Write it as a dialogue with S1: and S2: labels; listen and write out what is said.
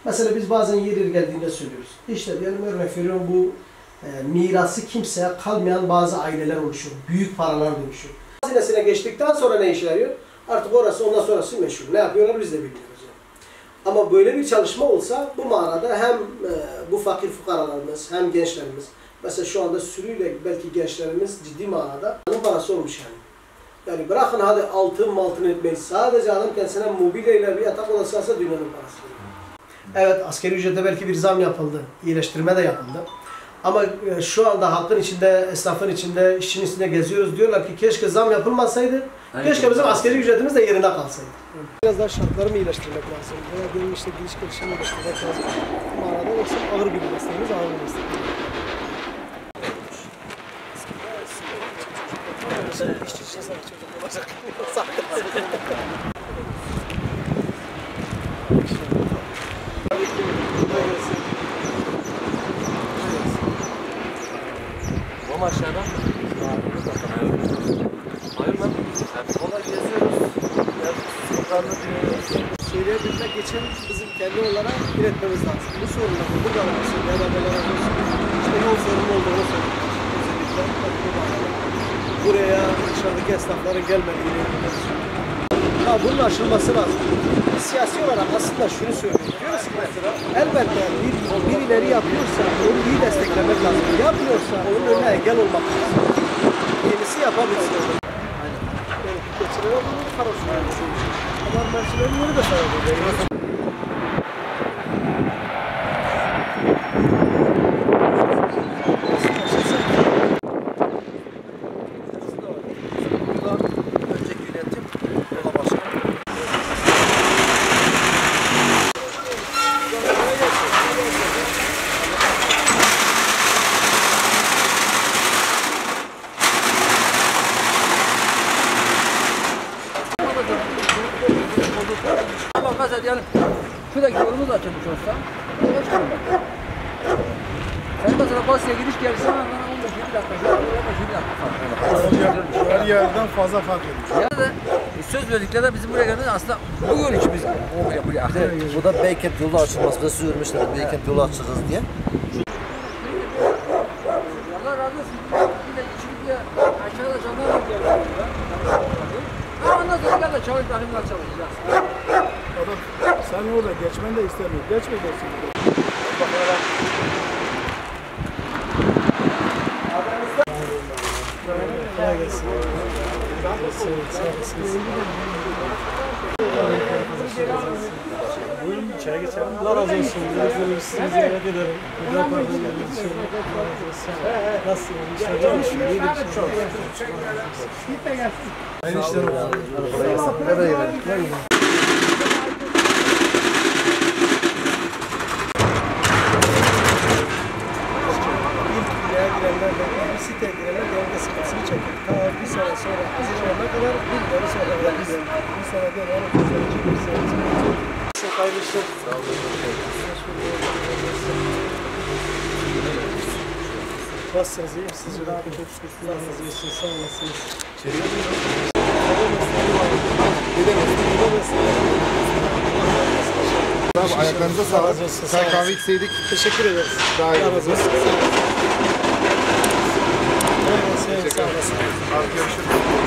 S1: Mesela biz bazen yeri geldiğinde söylüyoruz. İşte diyelim örnek veriyorum bu mirası kimseye kalmayan bazı aileler oluşuyor. Büyük paralar dönüşüyor. Hazinesine geçtikten sonra ne işe yarıyor? Artık orası ondan sonrası meşhur. Ne yapıyorlar biz de bilmiyoruz. Yani. Ama böyle bir çalışma olsa bu manada hem bu fakir fukaralarımız hem gençlerimiz mesela şu anda sürüyle belki gençlerimiz ciddi manada parası olmuş yani. Yani bırakın hadi altın etmeyi sadece adam kendisine mobilyayla bir yatak odası alsa dünyanın parası. Evet asgari ücrete belki bir zam yapıldı. İyileştirme de yapıldı. Ama şu anda halkın içinde, esnafın içinde, işçinin içinde geziyoruz. Diyorlar ki keşke zam yapılmasaydı, keşke bizim asgari ücretimiz de yerine kalsaydı. Biraz daha şartlarımı iyileştirmek lazım. Veya benim işte giriş gelişimi iyileştirmek lazım. Bu manada yoksa ağır bir mesleğimiz, ağır bir mesleğimiz. İşçi için sana çocuk olacak.
S2: Ama aşağıdan hayır lan. Kolay geziyoruz. Sokaklarını dinliyoruz.
S1: Söyleyebilmek için bizim kendi olarak üretmemiz lazım. Bu sorunları burada olsun, beraberler olsun. İşte yol sorunu olduğunu söylüyoruz. Özellikle bu bağlamda. Buraya dışarıdaki esnafların gelmediğini bunun aşılması lazım. Siyasi olarak aslında şunu söylüyoruz. Diyoruz ki mesela elbette birileri yapıyorsa onu iyi desteklemek lazım. Yapmıyorsa onun önüne engel olmak lazım. Yenisi yapabilsin.
S2: Aynen.
S1: Yani geçirene bunu karıştırıyoruz. Ama mercilerin yeri de sayılır.
S2: Ama mesela diyelim şuradaki yolumuz açılmış olsa sen mesela Basya gidiş gelirsen bana 15-20 dakika şu an 15-20 dakika
S3: Her yerden fazla fark ediyor.
S2: Ya da söz verdiklerinde bizim buraya geldiğinde aslında bu yol için biz buraya
S4: Bu da Beykent yolu açılması da sürmüşler. Beykent yolu açacağız diye.
S2: Allah razı olsun. Bir de şimdi aşağıda jandarma geliyor. Ondan sonra gel de çalış benimle çalışacağız.
S3: Adam sen orada geçmen de istemiyor. Geçmeyeceksin.
S1: Kolay gelsin.
S3: Buyurun çaya geçelim.
S1: Allah razı olsun. Sizi ziyaret ederim. Güzel pardon geldiğiniz için. Nasılsınız?
S3: Aynı işler olsun.
S4: Nereye gidelim?
S1: Bir siteye girenler devlet sıkıntısını çekiyor. Ta bir sene sonra Haziran'a kadar bir sonra geldi. Bir sene de yani bir sene. Hayırlı işler. Sağ olun. Nasılsınız? İyi misiniz? Nasılsınız? İyisiniz. Sağ olasınız.
S3: Abi ayaklarınıza sağlık. Sen kahve içseydik.
S1: Teşekkür ederiz.
S3: Daha iyi
S1: Allah
S3: olur.
S1: razı olsun. Sağ olasın.
S3: Abi görüşürüz.